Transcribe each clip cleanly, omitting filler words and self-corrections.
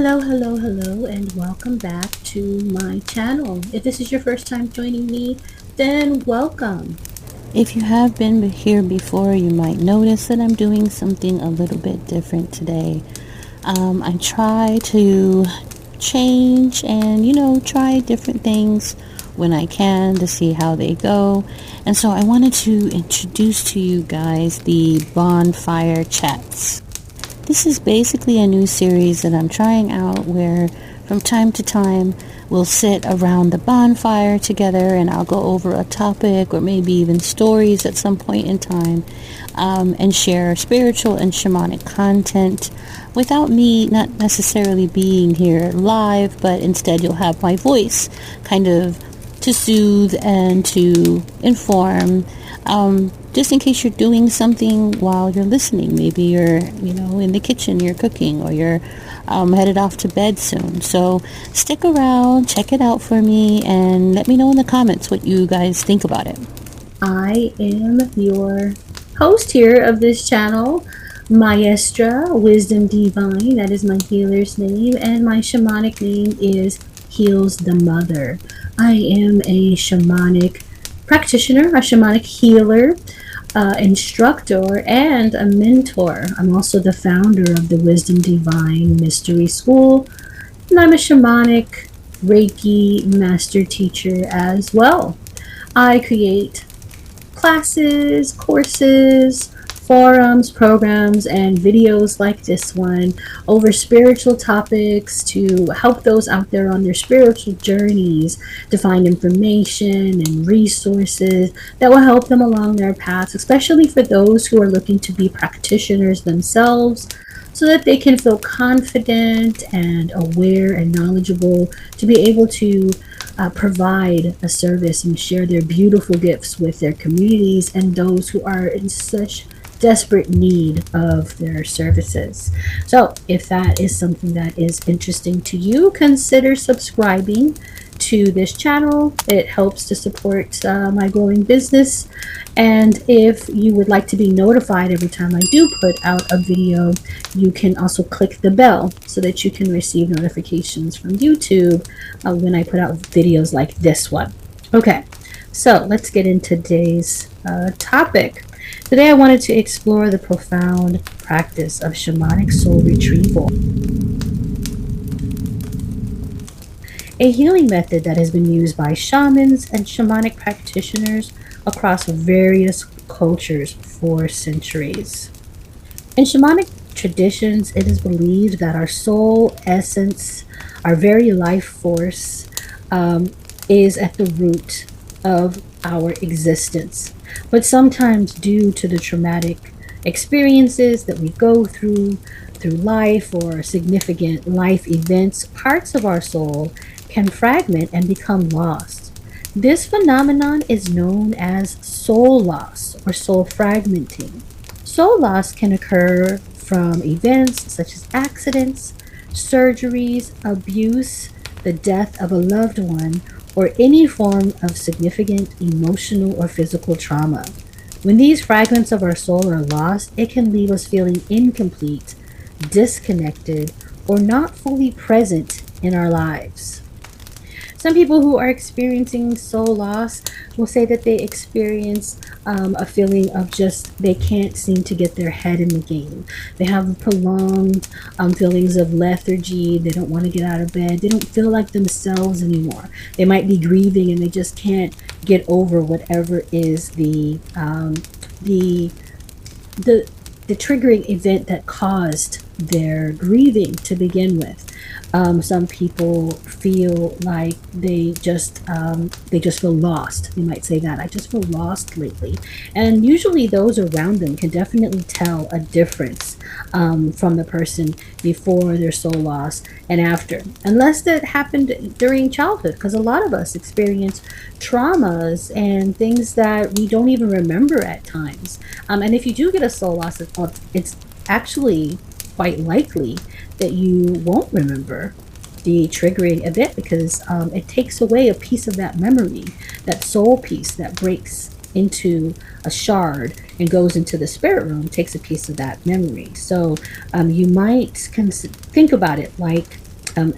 Hello, hello, hello, and welcome back to my channel. If this is your first time joining me, then welcome. If you have been here before, you might notice that I'm doing something a little bit different today. I try to change and, try different things when I can to see how they go. And so I wanted to introduce to you guys the Bonfire Chats. This is basically a new series that I'm trying out where from time to time we'll sit around the bonfire together and I'll go over a topic or maybe even stories at some point in time and share spiritual and shamanic content without me not necessarily being here live, but instead you'll have my voice kind of to soothe and to inform, just in case you're doing something while you're listening. Maybe you're, in the kitchen, you're cooking, or you're headed off to bed soon. So stick around, check it out for me, and let me know in the comments what you guys think about it. I am your host here of this channel, Maestra Wyzdom DVine. That is my healer's name, and my shamanic name is Heals the Mother. I am a shamanic practitioner, a shamanic healer, instructor, and a mentor. I'm also the founder of the Wyzdom DVine Mystery School, and I'm a Shamanic Reiki Master Teacher as well. I create classes, courses, forums, programs, and videos like this one over spiritual topics to help those out there on their spiritual journeys to find information and resources that will help them along their paths, especially for those who are looking to be practitioners themselves, so that they can feel confident and aware and knowledgeable to be able to provide a service and share their beautiful gifts with their communities and those who are in such desperate need of their services. So if that is something that is interesting to you, consider subscribing to this channel. It helps to support my growing business. And if you would like to be notified every time I do put out a video, you can also click the bell so that you can receive notifications from YouTube when I put out videos like this one. Okay, so let's get into today's topic. Today I wanted to explore the profound practice of Shamanic Soul Retrieval, a healing method that has been used by shamans and shamanic practitioners across various cultures for centuries. In shamanic traditions, it is believed that our soul essence, our very life force, is at the root of our existence. But sometimes, due to the traumatic experiences that we go through life or significant life events, parts of our soul can fragment and become lost. This phenomenon is known as soul loss or soul fragmenting. Soul loss can occur from events such as accidents, surgeries, abuse, the death of a loved one, or any form of significant emotional or physical trauma. When these fragments of our soul are lost, it can leave us feeling incomplete, disconnected, or not fully present in our lives. Some people who are experiencing soul loss will say that they experience a feeling of just they can't seem to get their head in the game. They have prolonged feelings of lethargy. They don't want to get out of bed. They don't feel like themselves anymore. They might be grieving and they just can't get over whatever is the triggering event that caused their grieving to begin with. Some people feel like they just feel lost. You might say that I just feel lost lately, and usually those around them can definitely tell a difference from the person before their soul loss and after, unless that happened during childhood, because a lot of us experience traumas and things that we don't even remember at times. And if you do get a soul loss, it's actually quite likely that you won't remember the triggering event, because it takes away a piece of that memory, that soul piece that breaks into a shard and goes into the spirit room, takes a piece of that memory. So you might think about it like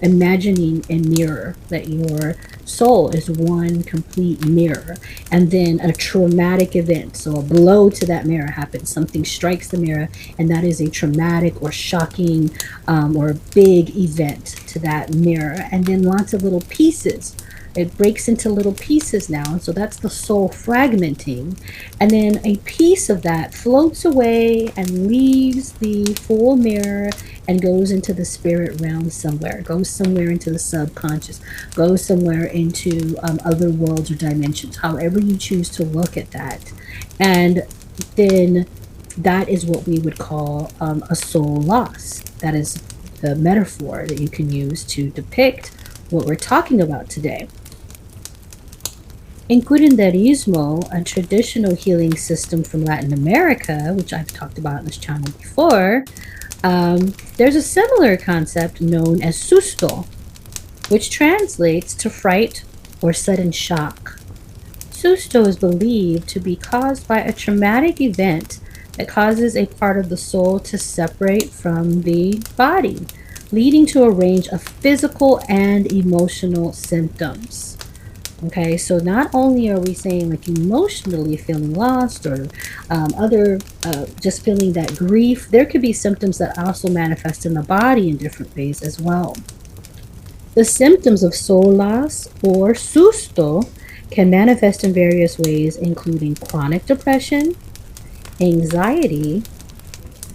imagining a mirror, that your soul is one complete mirror, and then a traumatic event, so a blow to that mirror happens, something strikes the mirror, and that is a traumatic or shocking or big event to that mirror, and then lots of little pieces. It breaks into little pieces now, so that's the soul fragmenting, and then a piece of that floats away and leaves the full mirror and goes into the spirit realm somewhere, goes somewhere into the subconscious, goes somewhere into other worlds or dimensions, however you choose to look at that. And then that is what we would call a soul loss. That is the metaphor that you can use to depict what we're talking about today. In curanderismo, a traditional healing system from Latin America, which I've talked about in this channel before, there's a similar concept known as susto, which translates to fright or sudden shock. Susto is believed to be caused by a traumatic event that causes a part of the soul to separate from the body, leading to a range of physical and emotional symptoms. Okay, so not only are we saying like emotionally feeling lost or just feeling that grief, there could be symptoms that also manifest in the body in different ways as well. The symptoms of soul loss or susto can manifest in various ways, including chronic depression, anxiety,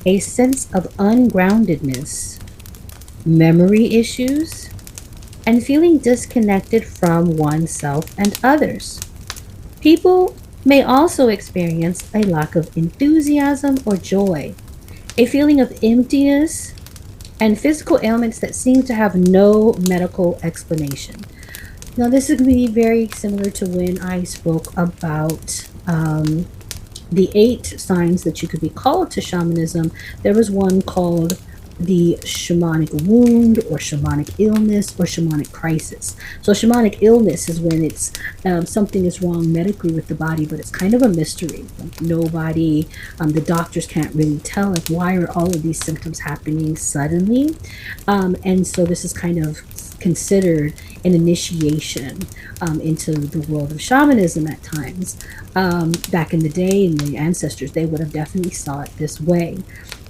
a sense of ungroundedness, memory issues, and feeling disconnected from oneself and others. People may also experience a lack of enthusiasm or joy, a feeling of emptiness, and physical ailments that seem to have no medical explanation. Now, this is going to be very similar to when I spoke about the 8 signs that you could be called to shamanism. There was one called the shamanic wound or shamanic illness or shamanic crisis. So shamanic illness is when it's something is wrong medically with the body, but it's kind of a mystery. Like nobody, the doctors can't really tell, like, why are all of these symptoms happening suddenly? And so this is kind of considered an initiation into the world of shamanism at times. Back in the day, and the ancestors, they would have definitely saw it this way.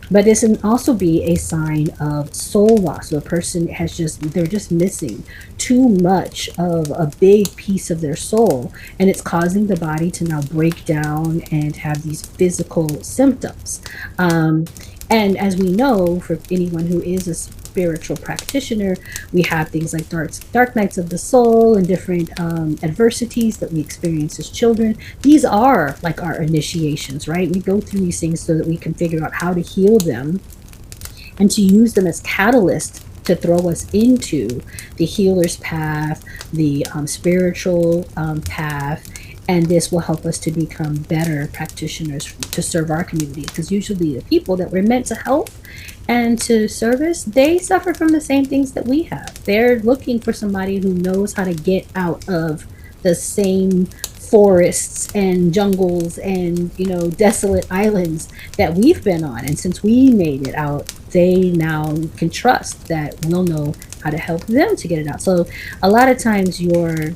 But this can also be a sign of soul loss. So a person they're just missing too much of a big piece of their soul, and it's causing the body to now break down and have these physical symptoms. And as we know, for anyone who is a spiritual practitioner, we have things like dark nights of the soul and different adversities that we experience as children. These are like our initiations, right? We go through these things so that we can figure out how to heal them and to use them as catalysts to throw us into the healer's path, the spiritual path. And this will help us to become better practitioners to serve our community, because usually the people that we're meant to help and to service, they suffer from the same things that we have. They're looking for somebody who knows how to get out of the same forests and jungles and, desolate islands that we've been on. And since we made it out, they now can trust that we'll know how to help them to get it out. So a lot of times your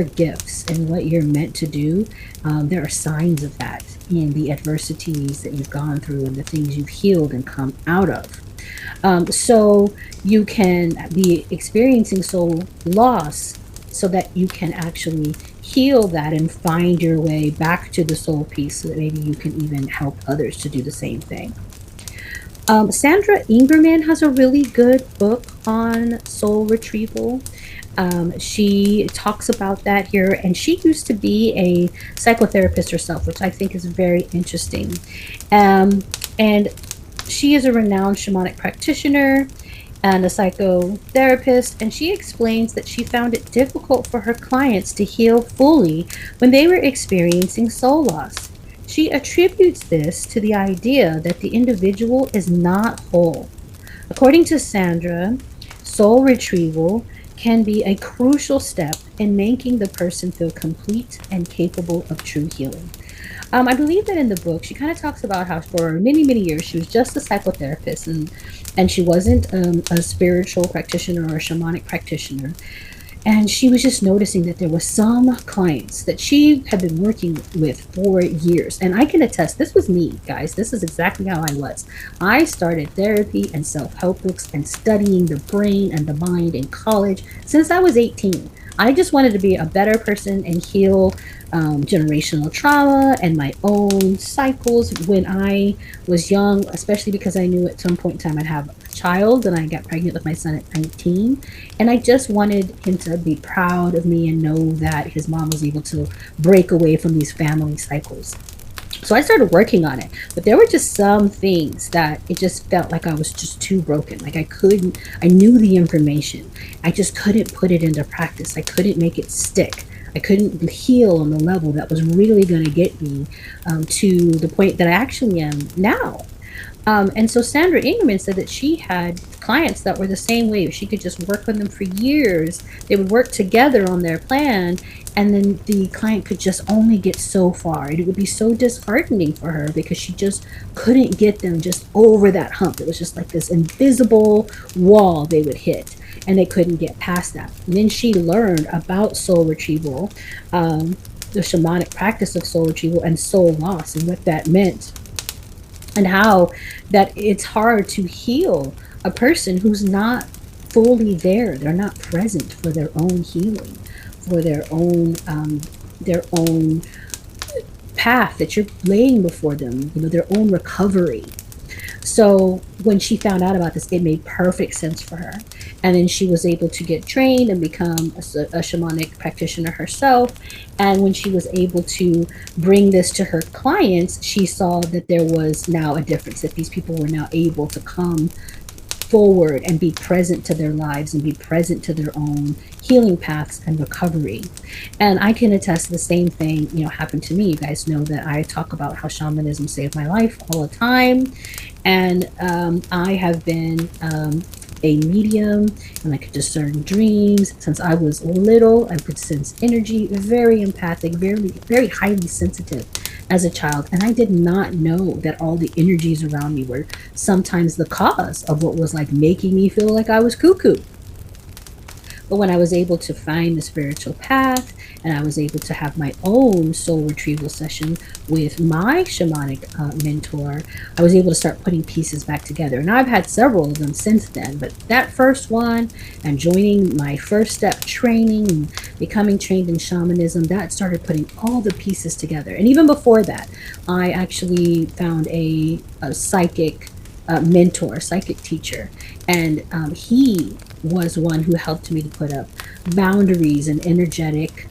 gifts and what you're meant to do, there are signs of that in the adversities that you've gone through and the things you've healed and come out of. So you can be experiencing soul loss so that you can actually heal that and find your way back to the soul piece, so that maybe you can even help others to do the same thing. Sandra Ingerman has a really good book on soul retrieval. She talks about that here, and she used to be a psychotherapist herself, which I think is very interesting. And she is a renowned shamanic practitioner and a psychotherapist, and she explains that she found it difficult for her clients to heal fully when they were experiencing soul loss. She attributes this to the idea that the individual is not whole. According to Sandra, soul retrieval can be a crucial step in making the person feel complete and capable of true healing. I believe that in the book, she kind of talks about how for many, many years she was just a psychotherapist, and she wasn't a spiritual practitioner or a shamanic practitioner. And she was just noticing that there were some clients that she had been working with for years. And I can attest, this was me, guys. This is exactly how I was. I started therapy and self-help books and studying the brain and the mind in college since I was 18. I just wanted to be a better person and heal generational trauma and my own cycles when I was young, especially because I knew at some point in time I'd have a child, and I got pregnant with my son at 19. And I just wanted him to be proud of me and know that his mom was able to break away from these family cycles. So I started working on it, but there were just some things that it just felt like I was just too broken. Like I knew the information. I just couldn't put it into practice. I couldn't make it stick. I couldn't heal on the level that was really going to get me to the point that I actually am now. And so Sandra Ingerman said that she had clients that were the same way. She could just work with them for years. They would work together on their plan, and then the client could just only get so far. And it would be so disheartening for her because she just couldn't get them just over that hump. It was just like this invisible wall they would hit, and they couldn't get past that. And then she learned about soul retrieval, the shamanic practice of soul retrieval and soul loss, and what that meant, and how that it's hard to heal a person who's not fully there. They're not present for their own healing, for their own path that you're laying before them, their own recovery. So when she found out about this, it made perfect sense for her. And then she was able to get trained and become a shamanic practitioner herself. And when she was able to bring this to her clients, she saw that there was now a difference, that these people were now able to come forward and be present to their lives and be present to their own healing paths and recovery. And I can attest the same thing, happened to me. You guys know that I talk about how shamanism saved my life all the time. And I have been a medium, and I could discern dreams since I was little. I could sense energy, very empathic, very, very highly sensitive as a child. And I did not know that all the energies around me were sometimes the cause of what was like making me feel like I was cuckoo. But when I was able to find the spiritual path, and I was able to have my own soul retrieval session with my shamanic mentor, I was able to start putting pieces back together. And I've had several of them since then, but that first one and joining my first step training and becoming trained in shamanism, that started putting all the pieces together. And even before that, I actually found a psychic mentor, psychic teacher, and he was one who helped me to put up boundaries and energetic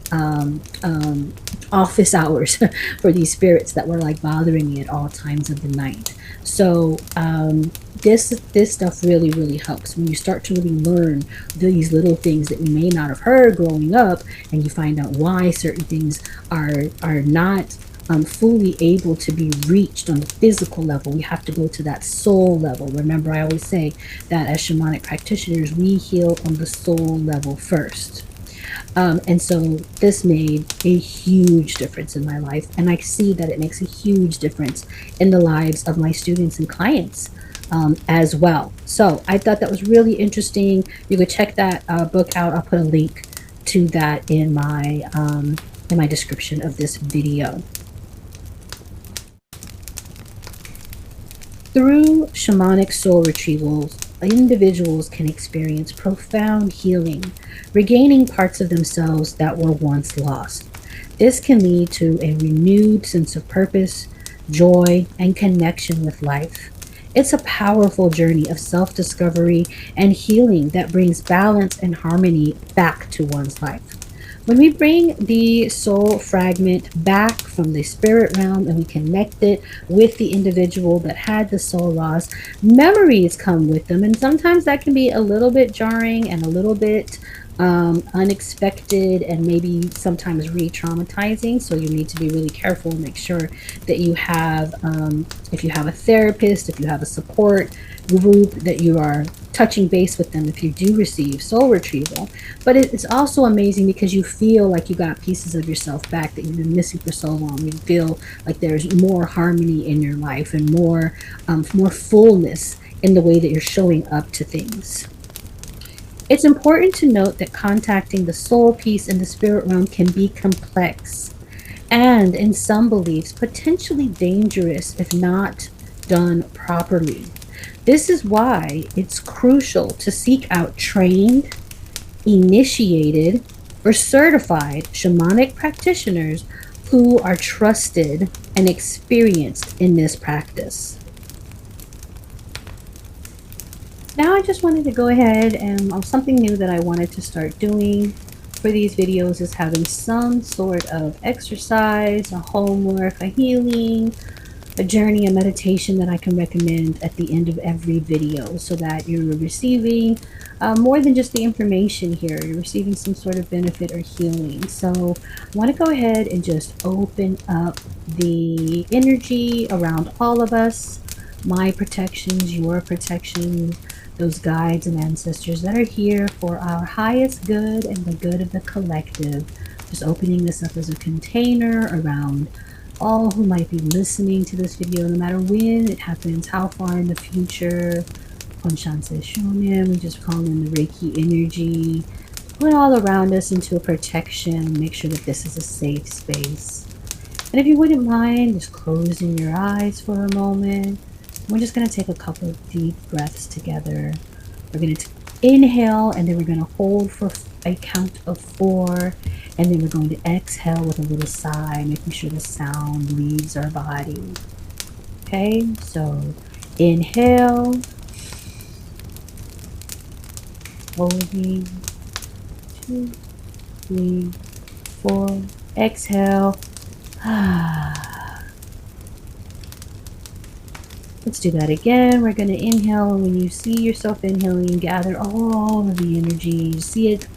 office hours for these spirits that were like bothering me at all times of the night. So this stuff really, really helps when you start to really learn these little things that you may not have heard growing up, and you find out why certain things are not fully able to be reached on the physical level. We have to go to that soul level. Remember, I always say that as shamanic practitioners, we heal on the soul level first. And so this made a huge difference in my life. And I see that it makes a huge difference in the lives of my students and clients as well. So I thought that was really interesting. You could check that book out. I'll put a link to that in my description of this video. Through shamanic soul retrievals, individuals can experience profound healing, regaining parts of themselves that were once lost. This can lead to a renewed sense of purpose, joy, and connection with life. It's a powerful journey of self-discovery and healing that brings balance and harmony back to one's life. When we bring the soul fragment back from the spirit realm and we connect it with the individual that had the soul loss, memories come with them. And sometimes that can be a little bit jarring and a little bit unexpected and maybe sometimes re-traumatizing. So you need to be really careful and make sure that you have, if you have a therapist, if you have a support group, that you are touching base with them if you do receive soul retrieval. But it's also amazing because you feel like you got pieces of yourself back that you've been missing for so long. You feel like there's more harmony in your life and more fullness in the way that you're showing up to things. It's important to note that contacting the soul piece in the spirit realm can be complex and, in some beliefs, potentially dangerous if not done properly. This is why it's crucial to seek out trained, initiated, or certified shamanic practitioners who are trusted and experienced in this practice. Now I just wanted to go ahead and something new that I wanted to start doing for these videos is having some sort of exercise, a homework, a healing, a journey, a meditation that I can recommend at the end of every video, so that you're receiving more than just the information here. You're receiving some sort of benefit or healing. So I want to go ahead and just open up the energy around all of us, my protections, your protections, those guides and ancestors that are here for our highest good and the good of the collective. Just opening this up as a container around all who might be listening to this video, no matter when it happens, how far in the future. Konshanse Shonin, we just call in the Reiki energy, put all around us into a protection, make sure that this is a safe space. And if you wouldn't mind just closing your eyes for a moment, we're just going to take a couple of deep breaths together. We're going to inhale, and then we're going to hold for a count of 4, and then we're going to exhale with a little sigh, making sure the sound leaves our body. Okay, so inhale, holding, 2, 3, 4, exhale. Let's do that again. We're going to inhale, and when you see yourself inhaling, gather all of the energy. See it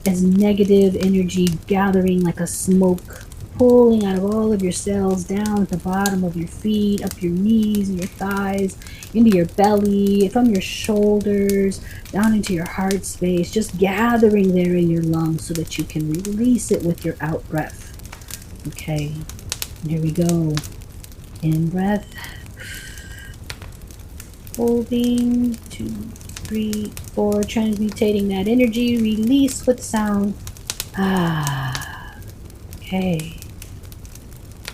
as negative energy gathering like a smoke, pulling out of all of your cells down at the bottom of your feet, up your knees and your thighs, into your belly, from your shoulders, down into your heart space, just gathering there in your lungs so that you can release it with your out breath. Okay, and here we go. In breath. Holding, 2, 3, 4, transmutating that energy, release with sound. Okay.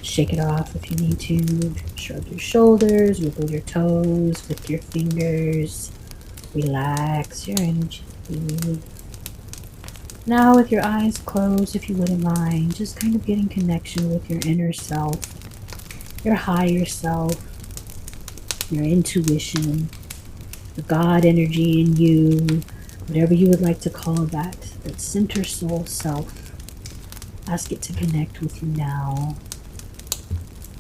Shake it off if you need to. Shrug your shoulders, wiggle your toes with your fingers. Relax your energy. Now with your eyes closed, if you wouldn't mind, just kind of getting connection with your inner self, your higher self, your intuition, the God energy in you, whatever you would like to call that center soul self. Ask it to connect with you now.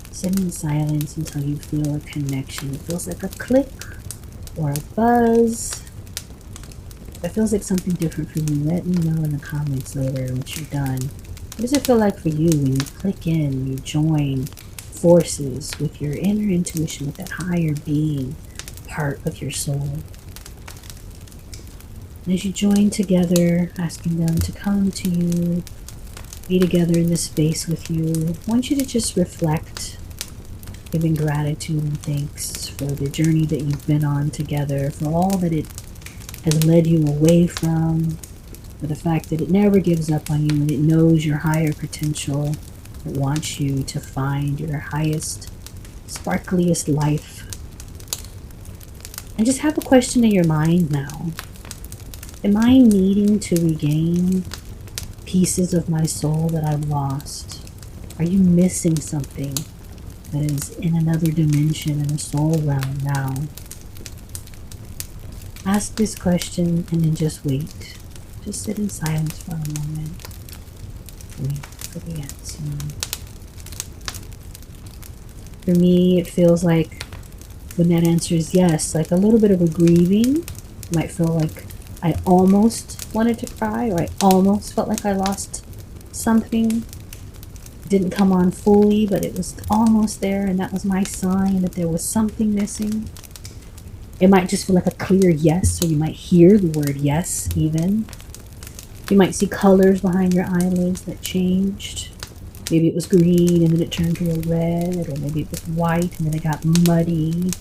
Sit in silence until you feel a connection. It feels like a click or a buzz. If it feels like something different for you, let me know in the comments later once you're done. What does it feel like for you when you click in, you join forces with your inner intuition, with that higher being part of your soul? And as you join together, asking them to come to you, be together in this space with you, I want you to just reflect, giving gratitude and thanks for the journey that you've been on together, for all that it has led you away from, for the fact that it never gives up on you and it knows your higher potential. It wants you to find your highest, sparkliest life. And just have a question in your mind now. Am I needing to regain pieces of my soul that I've lost? Are you missing something that is in another dimension, in a soul realm now? Ask this question and then just wait. Just sit in silence for a moment. Wait for the answer. For me, it feels like when that answer is yes, like a little bit of a grieving. You might feel like I almost wanted to cry, or I almost felt like I lost something. It didn't come on fully, but it was almost there, and that was my sign that there was something missing. It might just feel like a clear yes, or you might hear the word yes even. You might see colors behind your eyelids that changed. Maybe it was green and then it turned to a red, or maybe it was white and then it got muddy.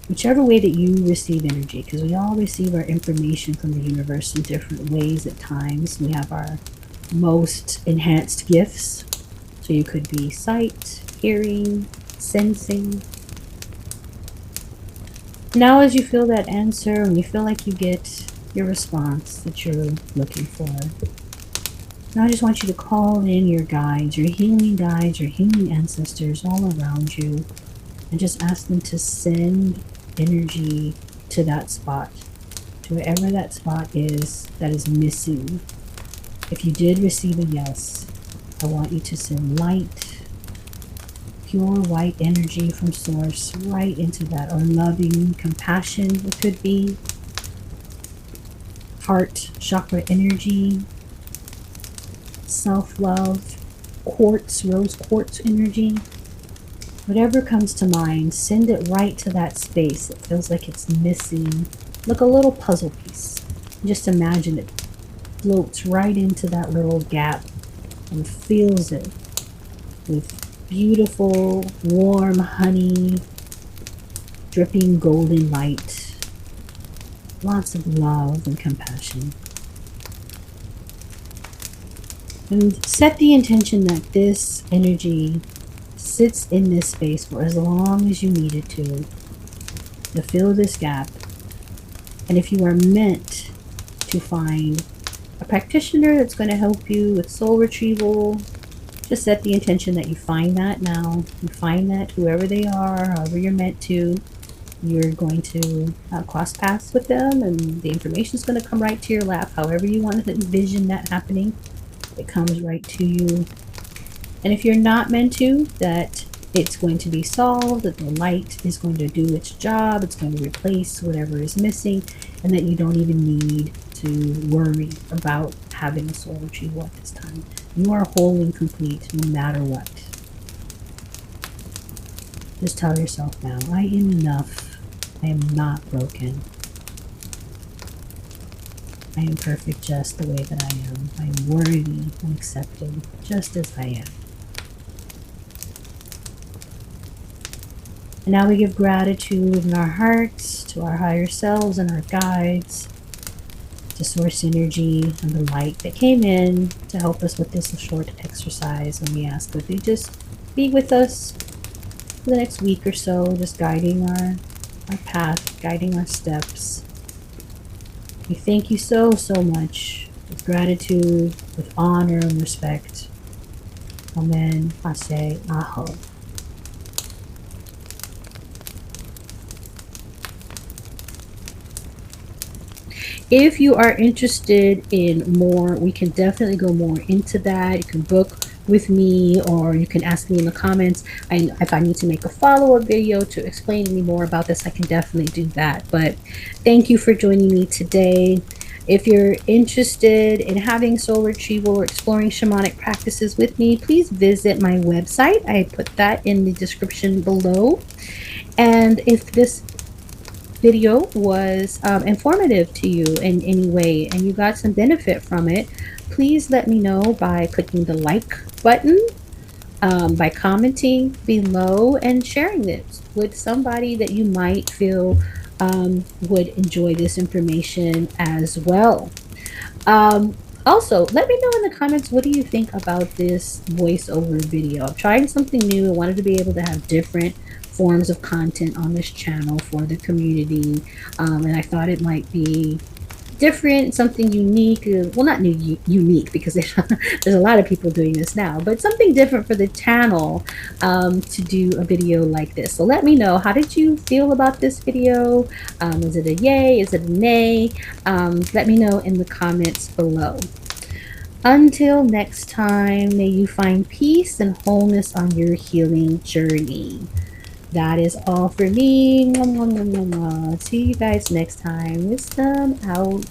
Whichever way that you receive energy, because we all receive our information from the universe in different ways at times. We have our most enhanced gifts. So you could be sight, hearing, sensing. Now as you feel that answer, and you feel like you get your response that you're looking for, now I just want you to call in your guides, your healing ancestors all around you, and just ask them to send energy to that spot, to wherever that spot is that is missing. If you did receive a yes, I want you to send light, pure white energy from source right into that, or loving compassion, it could be heart chakra energy, self-love, quartz, rose quartz energy. Whatever comes to mind, send it right to that space. It feels like it's missing, like a little puzzle piece. Just imagine it floats right into that little gap and fills it with beautiful, warm honey, dripping golden light, lots of love and compassion. And set the intention that this energy sits in this space for as long as you need it to fill this gap. And if you are meant to find a practitioner that's going to help you with soul retrieval, just set the intention that you find that now. You find that whoever they are, however you're meant to, you're going to cross paths with them, and the information is going to come right to your lap. However you want to envision that happening, it comes right to you. And if you're not meant to, that it's going to be solved, that the light is going to do its job, it's going to replace whatever is missing, and that you don't even need to worry about having a soul retrieval at this time. You are whole and complete no matter what. Just tell yourself now, I am enough. I am not broken. I am perfect just the way that I am. I am worthy and accepted just as I am. And now we give gratitude in our hearts to our higher selves and our guides, to source energy and the light that came in to help us with this short exercise. And we ask that they just be with us for the next week or so, just guiding our path, guiding our steps. We thank you so much, with gratitude, with honor and respect. Amen. Ashe. Aho. If you are interested in more, we can definitely go more into that. You can book with me, or you can ask me in the comments. If I need to make a follow-up video to explain any more about this, I can definitely do that. But thank you for joining me today. If you're interested in having soul retrieval or exploring shamanic practices with me, please visit my website. I put that in the description below. And if this video was informative to you in any way and you got some benefit from it, please let me know by clicking the like button, by commenting below, and sharing this with somebody that you might feel would enjoy this information as well. Also, let me know in the comments, what do you think about this voiceover video? I'm trying something new. I wanted to be able to have different forms of content on this channel for the community, and I thought it might be different, something unique. Well, not unique, because there's a lot of people doing this now, but something different for the channel to do a video like this. So let me know, how did you feel about this video? Is it a yay? Is it a nay? Let me know in the comments below. Until next time, may you find peace and wholeness on your healing journey. That is all for me. See you guys next time. Wisdom out.